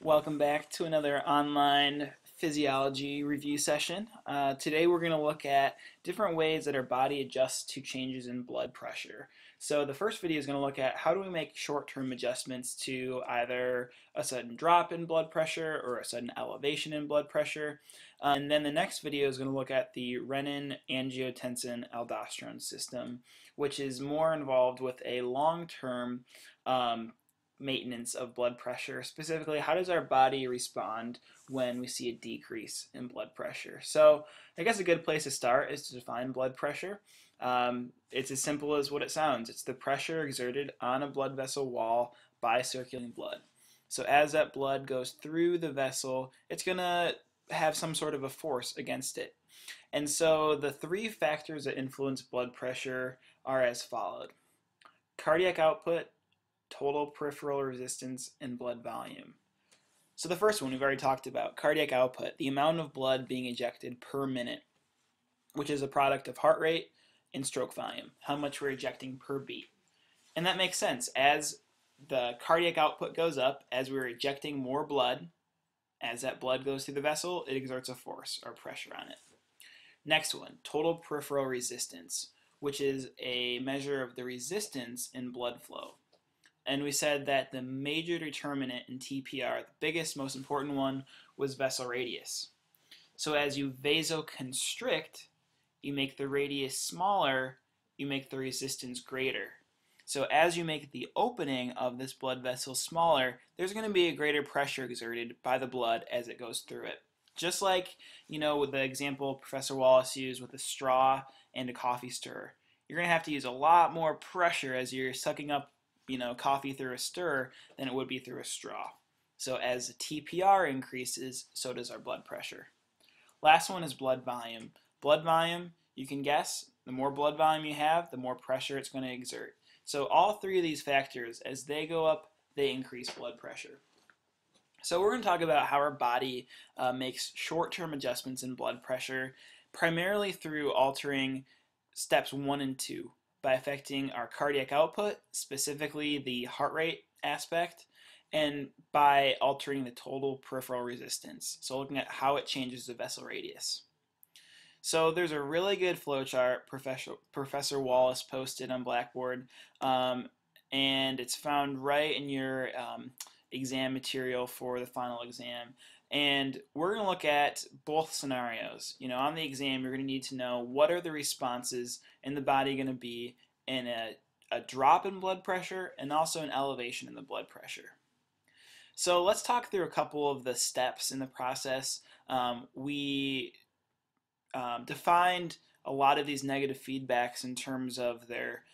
Welcome back to another online physiology review session. Today we're going to look at different ways that our body adjusts to changes in blood pressure. So the first video is going to look at how do we make short-term adjustments to either a sudden drop in blood pressure or a sudden elevation in blood pressure. And then the next video is going to look at the renin-angiotensin-aldosterone system, which is more involved with a long-term maintenance of blood pressure. Specifically, how does our body respond when we see a decrease in blood pressure? So I guess a good place to start is to define blood pressure. It's as simple as what it sounds. It's the pressure exerted on a blood vessel wall by circulating blood. So as that blood goes through the vessel, it's going to have some sort of a force against it. And so the three factors that influence blood pressure are as followed: cardiac output, total peripheral resistance, and blood volume. So the first one we've already talked about, cardiac output, the amount of blood being ejected per minute, which is a product of heart rate and stroke volume, how much we're ejecting per beat. And that makes sense. As the cardiac output goes up, as we're ejecting more blood, as that blood goes through the vessel, it exerts a force or pressure on it. Next one, total peripheral resistance, which is a measure of the resistance in blood flow. And we said that the major determinant in TPR, the biggest, most important one, was vessel radius. So as you vasoconstrict, you make the radius smaller, you make the resistance greater. So as you make the opening of this blood vessel smaller, there's going to be a greater pressure exerted by the blood as it goes through it. Just like, with the example Professor Wallace used with a straw and a coffee stirrer. You're going to have to use a lot more pressure as you're sucking up coffee through a stir than it would be through a straw. So as the TPR increases, so does our blood pressure. Last one is blood volume. Blood volume, you can guess, the more blood volume you have, the more pressure it's going to exert. So all three of these factors, as they go up, they increase blood pressure. So we're going to talk about how our body makes short-term adjustments in blood pressure, primarily through altering steps 1 and 2. By affecting our cardiac output, specifically the heart rate aspect, and by altering the total peripheral resistance. So looking at how it changes the vessel radius. So there's a really good flowchart Professor Wallace posted on Blackboard, and it's found right in your exam material for the final exam. And we're going to look at both scenarios. On the exam, you're going to need to know what are the responses in the body going to be in a drop in blood pressure and also an elevation in the blood pressure. So let's talk through a couple of the steps in the process. We defined a lot of these negative feedbacks in terms of their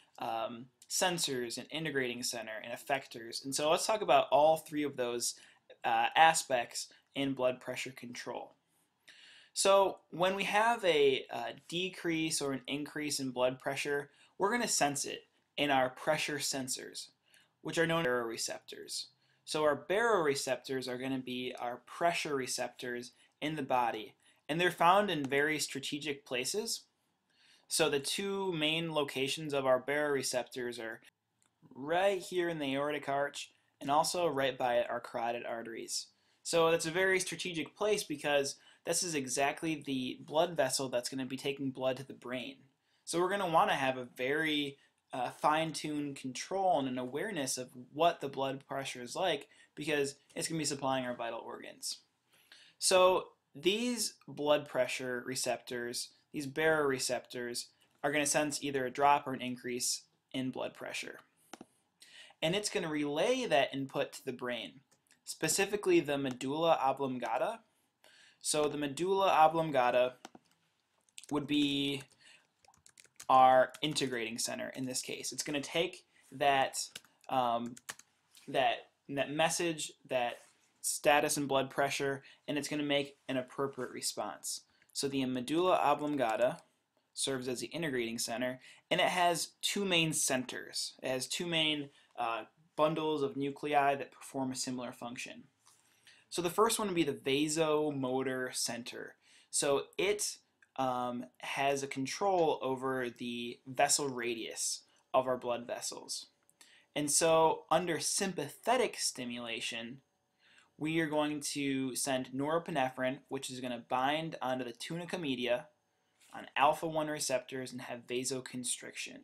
sensors and integrating center and effectors. And so let's talk about all three of those aspects in blood pressure control. So when we have a decrease or an increase in blood pressure, we're going to sense it in our pressure sensors, which are known as baroreceptors. So our baroreceptors are going to be our pressure receptors in the body, and they're found in very strategic places. So the two main locations of our baroreceptors are right here in the aortic arch and also right by our carotid arteries. So that's a very strategic place because this is exactly the blood vessel that's going to be taking blood to the brain. So we're going to want to have a very fine-tuned control and an awareness of what the blood pressure is like because it's going to be supplying our vital organs. So these blood pressure receptors, these baroreceptors, are going to sense either a drop or an increase in blood pressure. And it's going to relay that input to the brain, specifically the medulla oblongata. So the medulla oblongata would be our integrating center in this case. It's going to take that message, that status and blood pressure, and it's going to make an appropriate response. So the medulla oblongata serves as the integrating center, and it has two main centers. It has two main bundles of nuclei that perform a similar function. So the first one would be the vasomotor center. So it has a control over the vessel radius of our blood vessels. And so under sympathetic stimulation, we are going to send norepinephrine, which is going to bind onto the tunica media on alpha-1 receptors and have vasoconstriction.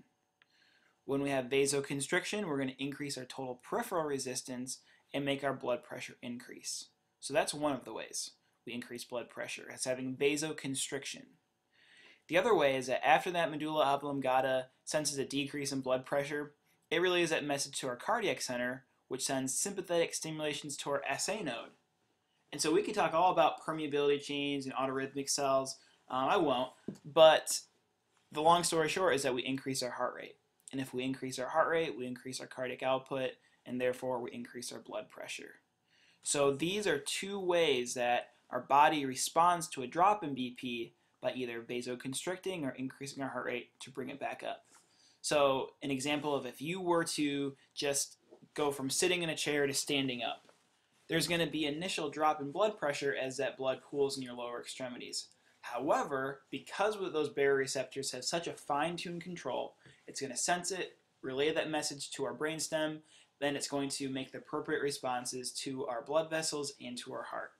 When we have vasoconstriction, we're going to increase our total peripheral resistance and make our blood pressure increase. So that's one of the ways we increase blood pressure. It's having vasoconstriction. The other way is that after that medulla oblongata senses a decrease in blood pressure, it relays that message to our cardiac center, which sends sympathetic stimulations to our SA node. And so we could talk all about permeability chains and autorhythmic cells. I won't, but the long story short is that we increase our heart rate. And if we increase our heart rate, we increase our cardiac output, and therefore we increase our blood pressure. So these are two ways that our body responds to a drop in BP by either vasoconstricting or increasing our heart rate to bring it back up. So an example of if you were to just go from sitting in a chair to standing up, there's going to be initial drop in blood pressure as that blood pools in your lower extremities. However, because those baroreceptors have such a fine-tuned control, it's going to sense it, relay that message to our brainstem, then it's going to make the appropriate responses to our blood vessels and to our heart.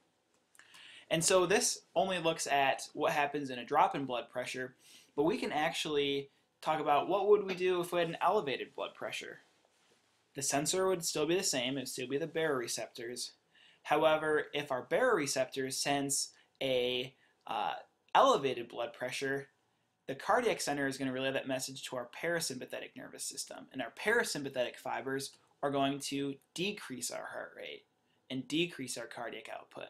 And so this only looks at what happens in a drop in blood pressure, but we can actually talk about what would we do if we had an elevated blood pressure. The sensor would still be the same, it would still be the baroreceptors. However, if our baroreceptors sense a elevated blood pressure, the cardiac center is going to relay that message to our parasympathetic nervous system, and our parasympathetic fibers are going to decrease our heart rate and decrease our cardiac output.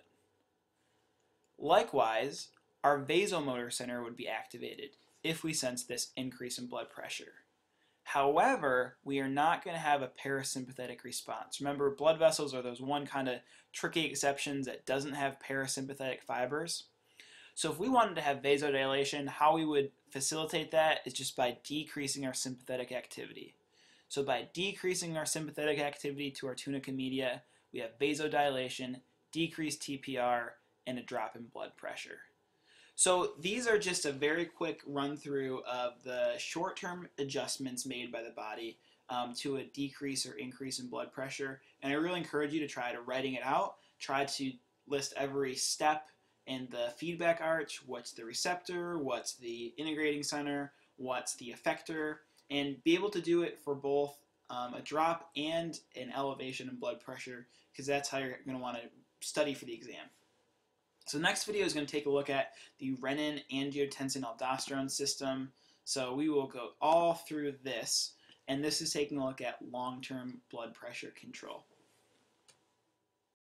Likewise, our vasomotor center would be activated if we sense this increase in blood pressure. However, we are not going to have a parasympathetic response. Remember, blood vessels are those one kind of tricky exceptions that doesn't have parasympathetic fibers. So if we wanted to have vasodilation, how we would facilitate that is just by decreasing our sympathetic activity. So by decreasing our sympathetic activity to our tunica media, we have vasodilation, decreased TPR, and a drop in blood pressure. So these are just a very quick run through of the short-term adjustments made by the body to a decrease or increase in blood pressure. And I really encourage you to try to writing it out, try to list every step in the feedback arch, what's the receptor, what's the integrating center, what's the effector, and be able to do it for both a drop and an elevation in blood pressure, because that's how you're going to want to study for the exam. So the next video is going to take a look at the renin-angiotensin-aldosterone system. So we will go all through this, and this is taking a look at long-term blood pressure control.